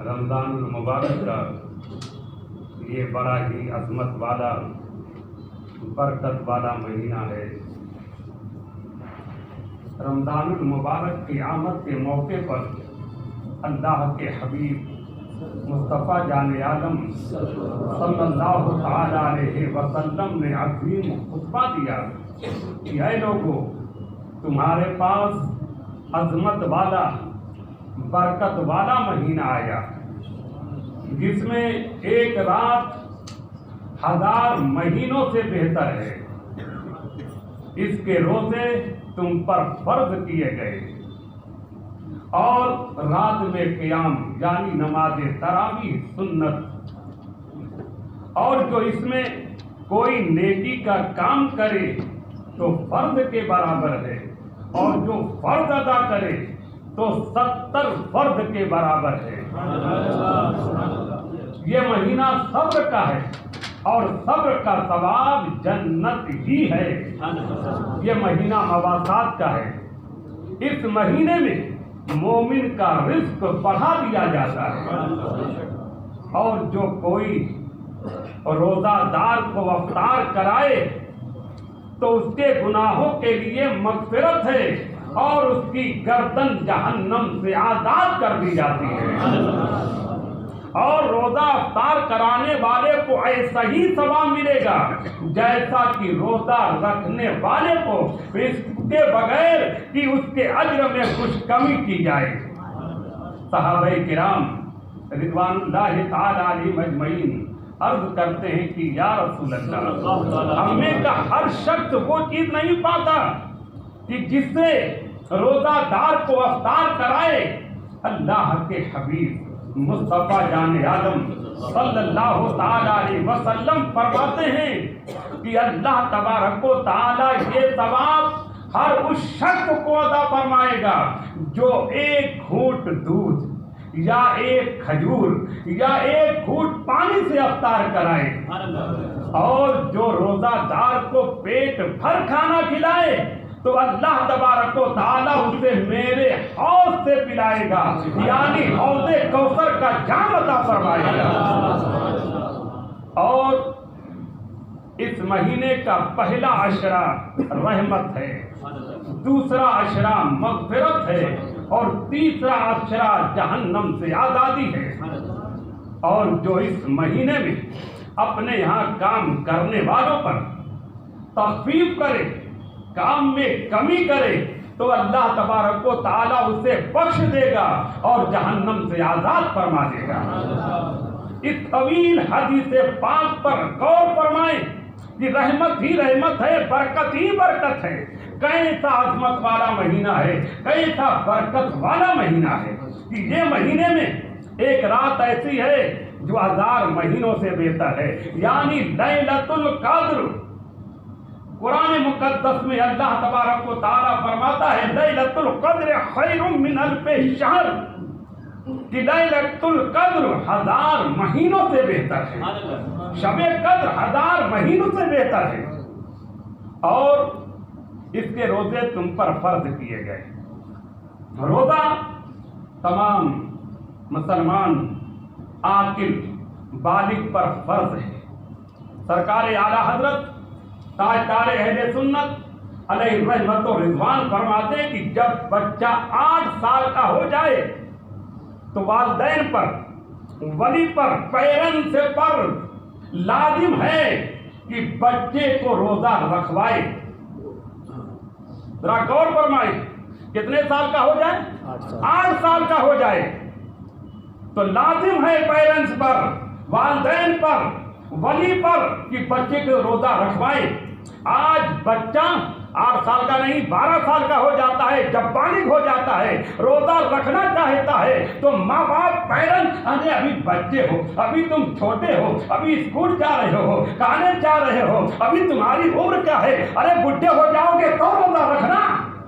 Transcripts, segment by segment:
رمضان المبارک کا یہ بڑا ہی عظمت والا برکت والا مہینہ ہے۔ رمضان المبارک کی آمد کے موقع پر اللہ کے حبیب مصطفیٰ جان عالم صلی اللہ تعالی علیہ وسلم نے عظیم خطبہ دیا کہ اے لوگو، تمہارے پاس عظمت والا برکت والا مہینہ آیا جس میں ایک رات 1000 مہینوں سے بہتر ہے۔ اس کے روزے تم پر فرض کیے گئے اور رات میں قیام یعنی نماز تراویح سنت، اور جو اس میں کوئی نیکی کا کام کرے تو فرض کے برابر ہے، اور جو فرض ادا کرے تو 70 فرض کے برابر ہے۔ یہ مہینہ صبر کا ہے اور صبر کا ثواب جنت ہی ہے۔ یہ مہینہ مواسات کا ہے۔ اس مہینے میں مومن کا رزق بڑھا دیا جاتا ہے، اور جو کوئی روزہ دار کو افطار کرائے تو اس کے گناہوں کے لیے مغفرت ہے اور اس کی گردن جہنم سے آزاد کر دی جاتی ہے، اور روزہ افطار کرانے والے کو ایسا ہی ثواب ملے گا جیسا کہ روزہ رکھنے والے کو، اس کے بغیر کہ اس کے اجر میں کچھ کمی کی جائے۔ صحابہ کرام رضوان اللہ تعالی علیہم اجمعین عرض کرتے ہیں کہ یا رسول اللہ، ہم میں کا ہر شخص وہ چیز نہیں پاتا کہ جس سے روزہ دار کو افطار کرائے۔ اللہ کے حبیب مصطفیٰ جان عالم صلی اللہ تعالی علیہ وسلم فرماتے ہیں کہ اللہ تبارک و تعالی یہ ثواب ہر اس شخص کو عطا فرمائے گا جو ایک گھونٹ دودھ یا ایک کھجور یا ایک گھونٹ پانی سے افطار کرائے، اور جو روزہ دار کو پیٹ بھر کھانا کھلائے تو اللہ تبارک و تعالیٰ اسے میرے حوض سے پلائے گا، یعنی حوض کوثر کا جام عطا فرمائے گا۔ اور اس مہینے کا پہلا عشرہ رحمت ہے، دوسرا عشرہ مغفرت ہے، اور تیسرا عشرہ جہنم سے آزادی ہے۔ اور جو اس مہینے میں اپنے یہاں کام کرنے والوں پر تخفیف کرے، کام میں کمی کرے، تو اللہ تبارک و تعالیٰ اسے بخش دے گا اور جہنم سے آزاد فرما دے گا۔ اس طویل حدیث پاک پر غور فرمائیں کہ رحمت ہی رحمت ہے، برکت ہی برکت ہے۔ کیسا عظمت والا مہینہ ہے، کیسا برکت والا مہینہ ہے کہ یہ مہینے میں ایک رات ایسی ہے جو 1000 مہینوں سے بہتر ہے، یعنی لیلۃ القدر۔ قرآن مقدس میں اللہ تبارک و تعالیٰ فرماتا ہے لیلۃ القدر خیر من الف شہر، کہ لیلۃ القدر 1000 مہینوں سے بہتر ہے، شب قدر 1000 مہینوں سے بہتر ہے، اور اس کے روزے تم پر فرض کیے گئے۔ روزہ تمام مسلمان عاقل بالغ پر فرض ہے۔ سرکار اعلیٰ حضرت تاجدار اہل سنت علیہ رحمت و رضوان فرماتے ہیں کہ جب بچہ 8 سال کا ہو جائے تو والدین پر، ولی پر، پیرنٹس پر لازم ہے کہ بچے کو روزہ رکھوائے۔ ذرا غور فرمائیں، کتنے سال کا ہو جائے؟ 8 سال کا ہو جائے تو لازم ہے پیرنٹس پر، والدین پر، ولی پر کہ بچے کو روزہ رکھوائے۔ آج بچہ 8 سال کا نہیں 12 سال کا ہو جاتا ہے، جب بالغ ہو جاتا ہے، روزہ رکھنا چاہتا ہے تو ماں باپ پیرنٹس، ارے ابھی بچے ہو، ابھی تم چھوٹے ہو، ابھی اسکول جا رہے ہو، کالج جا رہے ہو، ابھی تمہاری عمر کیا ہے، ارے بڈھے ہو جاؤ گے تو روزہ رکھنا۔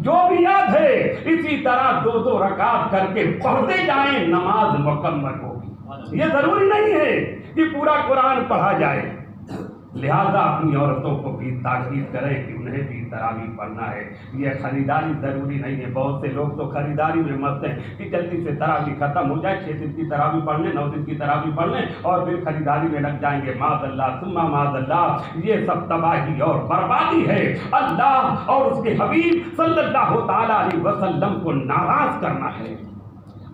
جو بھی یاد ہے اسی طرح 2 رکعت کر کے پڑھتے جائیں، نماز مکمل ہوگی۔ یہ ضروری نہیں ہے کہ پورا قرآن پڑھا جائے، لہذا اپنی عورتوں کو بھی تاکید کریں کہ انہیں بھی تراویح پڑھنا ہے۔ یہ خریداری ضروری نہیں ہے، بہت سے لوگ تو خریداری میں مست ہیں کہ جلدی سے تراویح ختم ہو جائے، 6 دن کی تراویح پڑھ لیں، 9 دن کی تراویح پڑھ لیں اور پھر خریداری میں لگ جائیں گے۔ معاذ اللہ ثم معاذ اللہ، یہ سب تباہی اور بربادی ہے۔ اللہ اور اس کے حبیب صلی اللہ تعالی علیہ وسلم کو ناراض کرنا ہے۔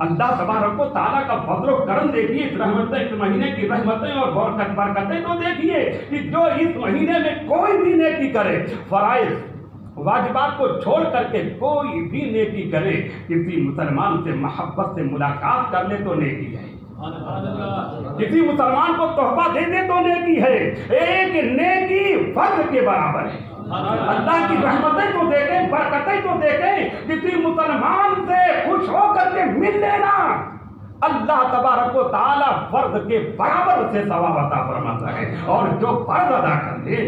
اللہ تبارک و تعالیٰ کا فضل و کرم دیکھیے، اس رحمتیں، اس مہینے کی رحمتیں اور برکتیں تو دیکھیے کہ جو اس مہینے میں کوئی بھی نیکی کرے، فرائض واجبات کو چھوڑ کر کے کوئی بھی نیکی کرے، کسی مسلمان سے محبت سے ملاقات کر لے تو نیکی ہے، کسی مسلمان کو تحفہ دے دے تو نیکی ہے، ایک نیکی فرض کے برابر ہے۔ اللہ کی رحمتیں تو دیکھیں، برکتیں تو دیکھیں، کسی مسلمان سے خوش ہو کر کے مل لینا، اللہ تبارک و تعالیٰ فرض کے برابر سے ثواب عطا فرماتا ہے، اور جو فرض ادا کر لے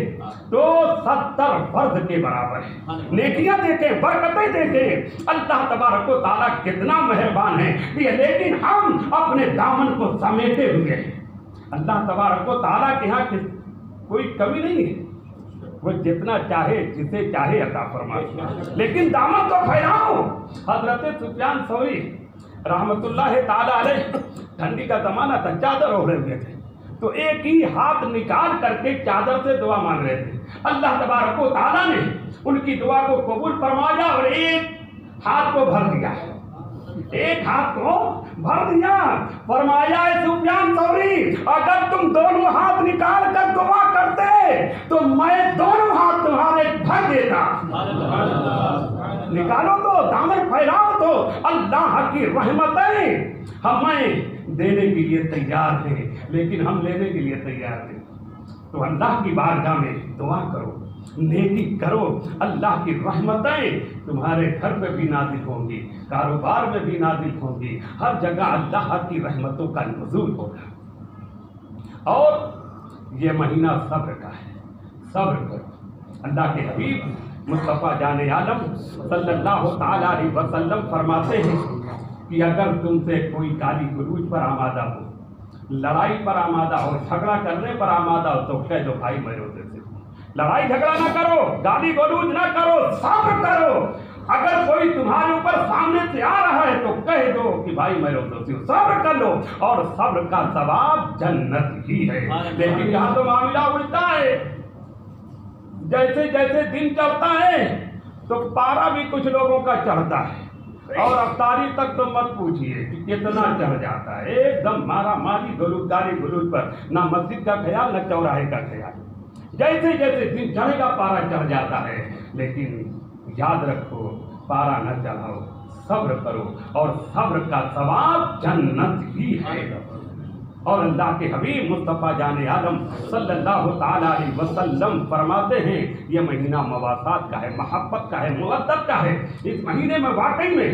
تو 70 فرض کے برابر ہے۔ نیکیاں دیکھیں، برکتیں دیکھیں، اللہ تبارک و تعالیٰ کتنا مہربان ہے، لیکن ہم اپنے دامن کو سمیٹے ہوئے ہیں۔ اللہ تبارک و تعالیٰ کے ہاں کوئی کمی نہیں ہے، وہ جتنا چاہے جسے چاہے عطا فرمائے، لیکن دامن کو پھیلاؤ۔ حضرت سفیان ثوری رحمت اللہ تعالی علیہ، ٹھنڈی کا زمانہ تھا، چادر اوڑھے ہوئے تھے، تو ایک ہی ہاتھ نکال کر کے چادر سے دعا مانگ رہے تھے۔ اللہ تبارک و تعالیٰ نے ان کی دعا کو قبول فرمایا اور ایک ہاتھ کو بھر دیا، ایک ہاتھ کو بھر دیا۔ فرمایا اے سفیان ثوری، اگر تم دونوں ہاتھ نکال کر دعا کرتے تو میں دونوں ہاتھ تمہارے بھر دیتا۔ نکالو تو، دامن پھیلاؤ تو، اللہ کی رحمتیں ہمیں دینے کے لیے تیار ہیں، لیکن ہم لینے کے لیے تیار نہیں۔ تو اللہ کی بارگاہ میں دعا کرو، نیکی کرو، اللہ کی رحمتیں تمہارے گھر پہ بھی نازل ہوں گی، کاروبار میں بھی نازل ہوں گی، ہر جگہ اللہ کی رحمتوں کا نزول ہوگا۔ اور یہ مہینہ صبر کا ہے، صبر کرو۔ اللہ کے حبیب مصطفیٰ جان عالم صلی اللہ تعالی علیہ وسلم فرماتے ہیں کہ اگر تم سے کوئی گالی گلوچ پر آمادہ ہو، لڑائی پر آمادہ ہو، جھگڑا کرنے پر آمادہ ہو تو کہہ دو بھائی میں روزے سے، لڑائی جھگڑا نہ کرو، گالی گلوچ نہ کرو، صبر کرو۔ اگر کوئی تمہارے اوپر سامنے سے آ رہا ہے تو کہہ دو کہ بھائی میں روزے سے، صبر کر لو، اور صبر کا ثواب جنت ہی ہے۔ لیکن یہاں تو معاملہ الٹا ہے، جیسے جیسے دن چڑھتا ہے تو پارا بھی کچھ لوگوں کا چڑھتا ہے، اور افطاری تک تو مت پوچھئے کہ کتنا چڑھ جاتا ہے، ایک دم مارا ماری گالی گلوچ پر، نہ مسجد کا خیال نہ چوراہے کا خیال۔ جیسے جیسے دن چڑھے گا پارا چڑھ جاتا ہے، لیکن یاد رکھو پارا نہ چڑھاؤ، صبر کرو، اور صبر کا ثواب جنت ہی ہے۔ اور اللہ کے حبیب مصطفیٰ جان عالم صلی اللہ تعالی علیہ وسلم فرماتے ہیں یہ مہینہ مواسات کا ہے، محبت کا ہے، مودت کا ہے۔ اس مہینے میں واقعی میں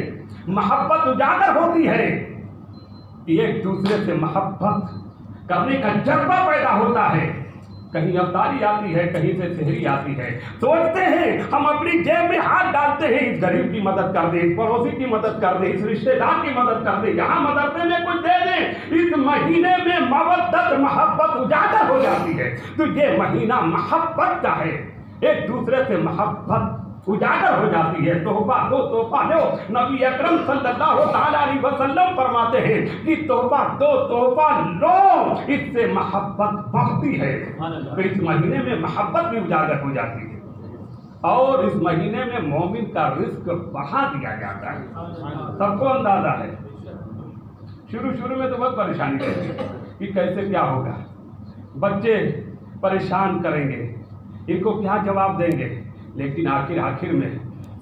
محبت اجاگر ہوتی ہے، ایک دوسرے سے محبت کرنے کا جذبہ پیدا ہوتا ہے۔ کہیں افطاری آتی ہے، کہیں سے سحری آتی ہے، سوچتے ہیں ہم اپنی جیب میں ہاتھ ڈالتے ہیں، اس غریب کی مدد کر دیں، اس پڑوسی کی مدد کر دیں، اس رشتے دار کی مدد کر دیں، یہاں مدرسے میں کچھ دے دیں۔ اس مہینے میں مودت محبت اجاگر ہو جاتی ہے، تو یہ مہینہ محبت کا ہے، ایک دوسرے سے محبت اجاگر ہو جاتی ہے۔ تحفہ دو، تحفہ دو، نبی اکرم صلی اللہ تعالی علیہ وسلم فرماتے ہیں کہ تحفہ دو، تحفہ لو، اس سے محبت بڑھتی ہے۔ تو اس مہینے میں محبت بھی اجاگر ہو جاتی ہے، اور اس مہینے میں مومن کا رزق بڑھا دیا جاتا ہے۔ سب کو اندازہ ہے، شروع میں تو بہت پریشانی رہتی ہے کہ کیسے کیا ہوگا، بچے پریشان کریں گے، ان کو کیا جواب دیں گے، لیکن آخر میں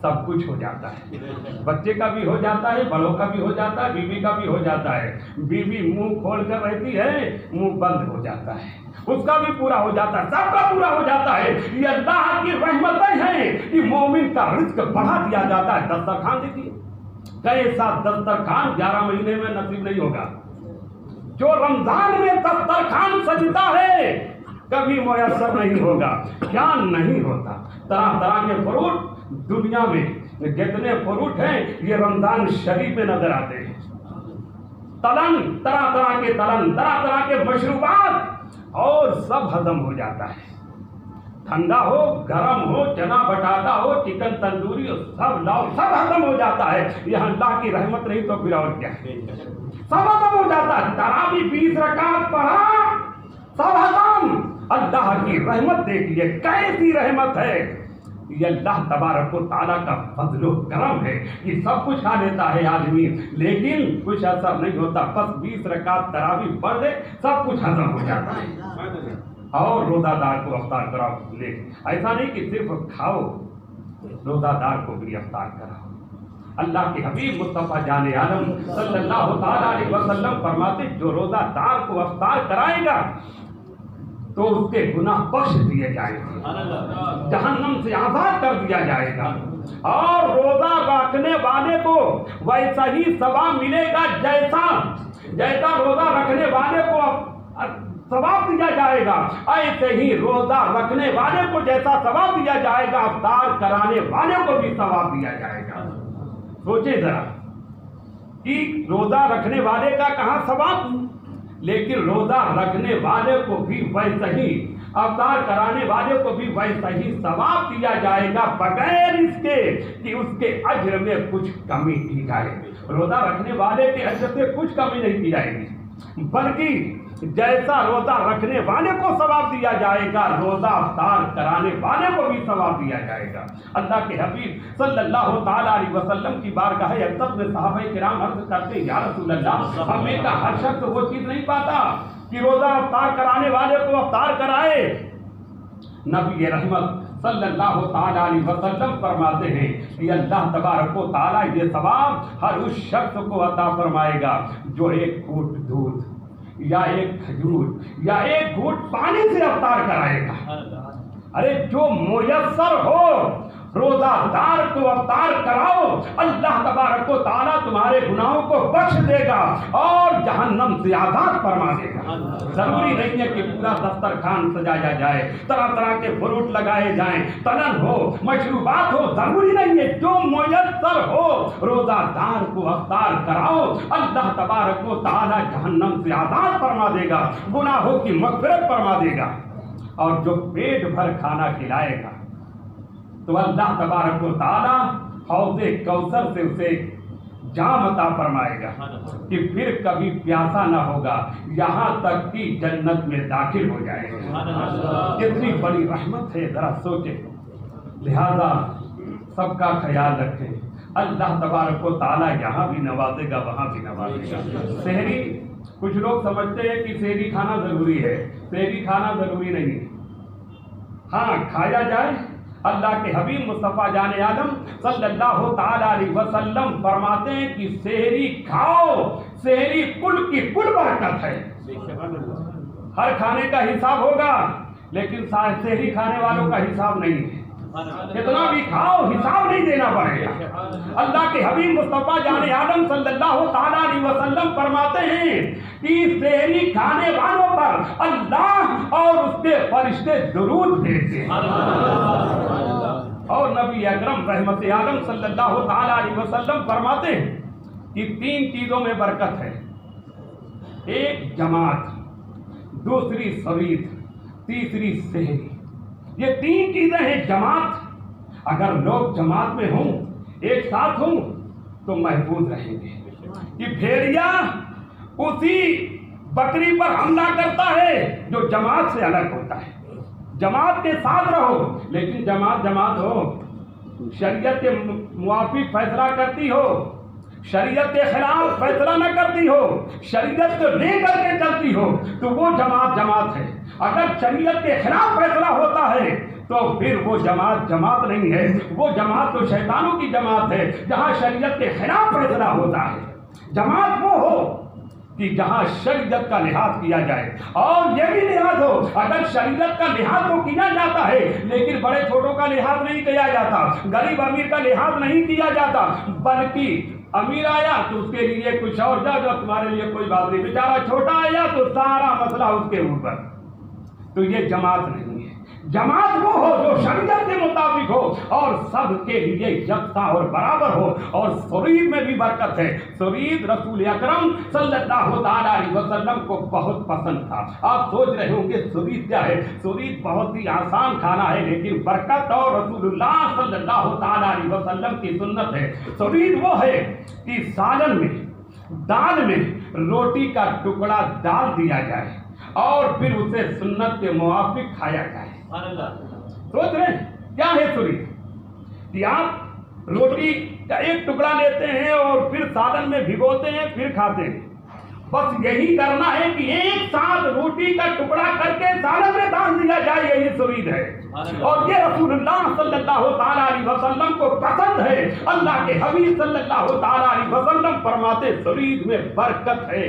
سب کچھ ہو جاتا ہے، بچے کا بھی ہو جاتا ہے، بڑوں کا بھی ہو جاتا ہے، بیوی کا بھی ہو جاتا ہے۔ بیوی منہ کھول کر رہتی ہے، منہ بند ہو جاتا ہے، اس کا بھی پورا ہو جاتا ہے، سب کا پورا ہو جاتا ہے۔ یہ اللہ کی رحمتیں ہیں کہ مومن کا رزق بڑھا دیا جاتا ہے۔ دسترخوان دیکھیے، کیسا دسترخوان 11 مہینے میں نصیب نہیں ہوگا۔ جو رمضان میں دسترخوان سجتا ہے، کبھی میسر نہیں ہوگا. کیا نہیں ہوتا؟ طرح طرح کے فروٹ دنیا میں جتنے فروٹ ہیں یہ رمضان شریف میں نظر آتے ہیں. تلن، طرح طرح کے تلن، طرح طرح کے مشروبات، اور سب ہضم ہو جاتا ہے. ٹھنڈا ہو، گرم ہو، چنا بٹاتا ہو، چکن تندوری ہو، سب لاؤ، سب ہضم ہو جاتا ہے. یہ اللہ کی رحمت نہیں تو پھر اور کیا؟ سب ہضم ہو جاتا ہے. تراویح 20 رکعت پڑھا، سب ہضم. اللہ کی رحمت دیکھیے کیسی رحمت ہے. یہ اللہ تبارک و تعالیٰ کا فضل و کرم ہے. یہ سب کچھ کھا لیتا ہے آدمی لیکن کچھ اثر نہیں ہوتا. بس 20 رکعت تراویح پڑھ دے سب کچھ ہضم ہو جاتا ہے. اور روزہ دار کو افطار کراؤ. لے ایسا نہیں کہ صرف کھاؤ، روزہ دار کو بھی افطار کراؤ. اللہ کے حبیب مصطفیٰ جان عالم صلی اللہ تعالیٰ علیہ وسلم فرماتے جو روزہ دار کو افطار کرائے گا تو اس کے گناہ بخش دیے جائیں گے، جہنم سے آزاد کر دیا جائے گا. اور روزہ رکھنے والے کو ویسا ہی ثواب ملے گا جیسا روزہ رکھنے والے کو ثواب دیا جائے گا، ایسے ہی روزہ رکھنے والے کو جیسا ثواب دیا جائے گا افطار کرانے والے کو بھی ثواب دیا جائے گا. سوچیں ذرا کہ روزہ رکھنے والے کا کہاں ثواب، لیکن روزہ رکھنے والے کو بھی ویسا ہی، افطار کرانے والے کو بھی ویسا ہی ثواب دیا جائے گا بغیر اس کے کہ اس کے اجر میں کچھ کمی کی جائے. روزہ رکھنے والے کے اجر سے کچھ کمی نہیں کی جائے گی، بلکہ جیسا روزہ رکھنے والے کو ثواب دیا جائے گا روزہ افطار کرانے والے کو بھی ثواب دیا جائے گا. اللہ کے حبیب صلی اللہ تعالیٰ علیہ وسلم کی بارگاہ اقدس میں صحابہ کرام عرض کرتے یا رسول اللہ، ہمیں کا ہر شخص وہ چیز نہیں پاتا کہ روزہ افطار کرانے والے کو افطار کرائے. نبی رحمت صلی اللہ تعالیٰ علیہ وسلم فرماتے ہیں کہ اللہ تبارک و تعالیٰ یہ ثواب ہر اس شخص کو عطا فرمائے گا جو ایک گھونٹ دودھ یا ایک کھجور یا ایک گھونٹ پانی سے افطار کرائے گا. ارے جو میسر ہو روزہ دار کو افطار کراؤ، اللہ تبارک و تعالیٰ تمہارے گناہوں کو بخش دے گا اور جہنم سے آزاد فرما دے گا. ضروری نہیں ہے کہ پورا دسترخوان سجایا جائے، طرح طرح کے فروٹ لگائے جائیں، تلن ہو، مشروبات ہو، ضروری نہیں ہے. جو میسر ہو روزہ دار کو افطار کراؤ، اللہ تبارک و تعالیٰ جہنم سے آزاد فرما دے گا، گناہوں کی مغفرت فرما دے گا. اور جو پیٹ بھر کھانا کھلائے گا تو اللہ تبارک و تعالیٰ حوض کوثر سے اسے جام عطا فرمائے گا کہ پھر کبھی پیاسا نہ ہوگا یہاں تک کہ جنت میں داخل ہو جائے گا. کتنی بڑی رحمت ہے ذرا سوچیں. لہذا سب کا خیال رکھیں. اللہ تبارک و تعالیٰ یہاں بھی نوازے گا وہاں بھی نوازے گا. سحری کچھ لوگ سمجھتے ہیں کہ سحری کھانا ضروری ہے. سحری کھانا ضروری نہیں، ہاں کھایا جائے. اللہ کے حبیب مصطفیٰ جان عالم صلی اللہ تعالیٰ علیہ وسلم فرماتے ہیں کہ سحری کھاؤ، سحری کل کی کل برکت ہے. ہر کھانے کا حساب ہوگا لیکن سحری کھانے والوں کا حساب نہیں ہے. کتنا بھی کھاؤ حساب نہیں دینا پڑے گا. اللہ کے حبیب مصطفیٰ جان عالم صلی اللہ تعالیٰ علیہ وسلم فرماتے ہیں کہ سحری کھانے والوں پر اللہ اور اس کے فرشتے درود بھیجتے ہیں. اور نبی اکرم رحمت عالم صلی اللہ تعالیٰ علیہ وسلم فرماتے ہیں کہ 3 چیزوں میں برکت ہے. ایک جماعت، دوسری سوید، تیسری سحری. یہ 3 چیزیں ہیں. جماعت، اگر لوگ جماعت میں ہوں، ایک ساتھ ہوں تو محفوظ رہیں گے. کہ بھیڑیا اسی بکری پر حملہ کرتا ہے جو جماعت سے الگ ہوتا ہے. جماعت کے ساتھ رہو، لیکن جماعت ہو، شریعت کے موافق فیصلہ کرتی ہو، شریعت کے خلاف فیصلہ نہ کرتی ہو، شریعت کو لے کر کے چلتی ہو تو وہ جماعت ہے. اگر شریعت کے خلاف فیصلہ ہوتا ہے تو پھر وہ جماعت نہیں ہے. وہ جماعت تو شیطانوں کی جماعت ہے جہاں شریعت کے خلاف فیصلہ ہوتا ہے. جماعت وہ ہو کہ جہاں شریعت کا لحاظ کیا جائے. اور یہ بھی لحاظ ہو، اگر شریعت کا لحاظ تو کیا جاتا ہے لیکن بڑے چھوٹوں کا لحاظ نہیں کیا جاتا، غریب امیر کا لحاظ نہیں کیا جاتا، بلکہ امیر آیا تو اس کے لیے کچھ اور جو تمہارے لیے کوئی بات نہیں، بیچارہ چھوٹا آیا تو سارا مسئلہ اس کے اوپر. تو یہ جماعت نہیں ہے۔ جماعت وہ ہو جو شریعت کے مطابق ہو اور سب کے لیے یکساں اور برابر ہو، اور سرید میں بھی برکت ہے۔ سرید رسول اکرم صلی اللہ تعالیٰ علیہ وسلم کو بہت پسند تھا۔ آپ سوچ رہے ہوں گے سرید کیا ہے؟ سرید بہت ہی آسان کھانا ہے، لیکن برکت اور رسول اللہ صلی اللہ تعالیٰ علیہ وسلم کی سنت ہے۔ سرید وہ ہے کہ سالن میں، دال میں روٹی کا ٹکڑا ڈال دیا جائے اور پھر اسے سنت کے موافق کھایا جائے۔ سوچ رہے ہیں کیا ہے سرید؟ کہ آپ روٹی کا ایک ٹکڑا لیتے ہیں اور پھر سالن میں بھگوتے ہیں، پھر کھاتے ہیں۔ بس یہی کرنا ہے کہ ایک ساتھ روٹی کا ٹکڑا کر کے سالن میں ڈال دیا جائے، یہی سرید ہے۔ اور یہ رسول اللہ صلی اللہ تعالیٰ علیہ وسلم کو پسند ہے۔ اللہ کے حبیب صلی اللہ تعالیٰ علیہ وسلم فرماتے سرید میں برکت ہے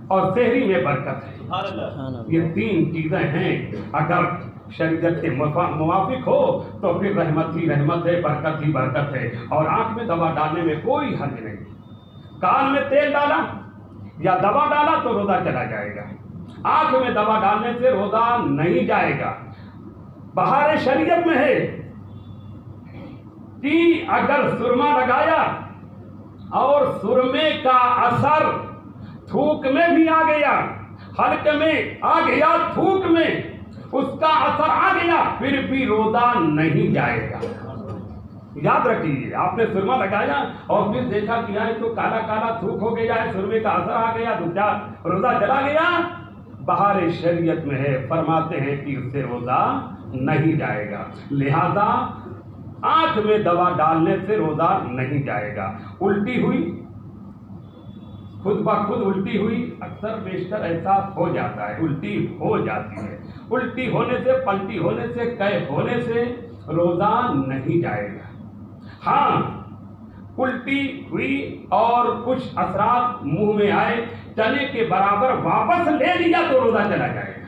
اور سحری میں برکت ہے۔ یہ تین چیزیں ہیں، اگر شریعت کے موافق ہو تو پھر رحمت ہی رحمت ہے، برکت ہی برکت ہے۔ اور آنکھ میں دوا ڈالنے میں کوئی حرج نہیں۔ کان میں تیل ڈالا یا دوا ڈالا تو روزہ چلا جائے گا، آنکھ میں دوا ڈالنے سے روزہ نہیں جائے گا۔ بہار شریعت میں ہے کہ اگر سرما لگایا اور سرمے کا اثر تھوک میں بھی آ گیا، حلق میں آ گیا، تھوک میں اس کا اثر آ گیا، پھر بھی روزہ نہیں جائے گا۔ یاد رکھیے، آپ نے سرما لگایا اور پھر دیکھا کہ یار تو کالا کالا تھوک ہو گیا ہے، سرمے کا اثر آ گیا تو کیا روزہ چلا گیا؟ بہار شریعت میں ہے، فرماتے ہیں کہ اس سے روزہ نہیں جائے گا۔ لہذا آنکھ میں دوا ڈالنے سے روزہ نہیں جائے گا۔ الٹی ہوئی، خود بخود الٹی ہوئی، اکثر بیشتر ایسا ہو جاتا ہے، الٹی ہو جاتی ہے۔ الٹی ہونے سے، پلٹی ہونے سے، کیف ہونے سے روزہ نہیں جائے گا۔ ہاں، الٹی ہوئی اور کچھ اثرات منہ میں آئے، چنے کے برابر واپس لے لیا تو روزہ چلا جائے گا۔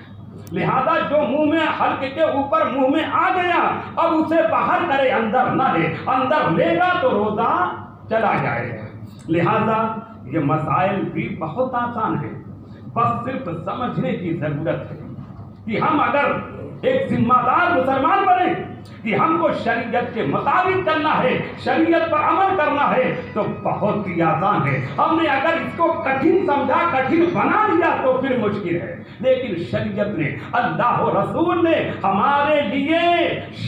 لہذا جو منہ میں، حلق کے اوپر منہ میں آ گیا اب اسے باہر کرے، اندر نہ لے، اندر لے گا تو روزہ چلا جائے گا۔ لہذا یہ مسائل بھی بہت آسان ہیں، بس صرف سمجھنے کی ضرورت ہے کہ ہم اگر ایک ذمہ دار مسلمان بنے کہ ہم کو شریعت کے مطابق چلنا ہے، شریعت پر عمل کرنا ہے، تو بہت ہی آسان ہے۔ ہم نے اگر اس کو کٹھن سمجھا، کٹھن بنا لیا تو پھر مشکل ہے۔ لیکن شریعت نے، اللہ و رسول نے ہمارے لیے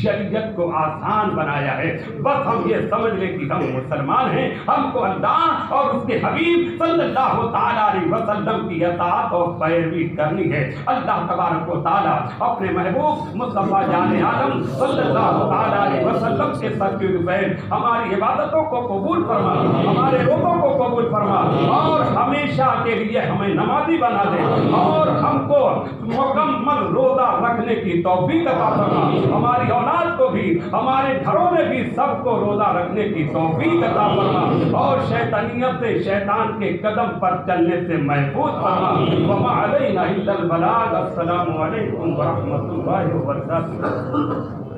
شریعت کو آسان بنایا ہے۔ بس ہم یہ سمجھ لیں کہ ہم مسلمان ہیں، ہم کو اللہ اور اس کے حبیب صلی اللہ تعالیٰ علیہ وسلم کی اطاعت اور پیروی کرنی ہے۔ اللہ تبارک و تعالیٰ اپنے محبوب مصطفیٰ جان عالم صلی اللہ تعالیٰ علیہ وسلم کے سر کے اوپر ہماری عبادتوں کو قبول فرما، ہمارے روزوں کو قبول فرما، اور ہمیشہ کے لیے ہمیں نمازی بنا دے، اور ہم کو مکمل روزہ رکھنے کی توفیق عطا فرما۔ ہماری اولاد کو بھی، ہمارے گھروں میں بھی سب کو روزہ رکھنے کی توفیق عطا فرما، اور شیطانیت سے، شیطان کے قدم پر چلنے سے محفوظ فرما۔ وما علینا الا البلاغ۔ السلام علیکم ورحمۃ اللہ وبرکاتہ۔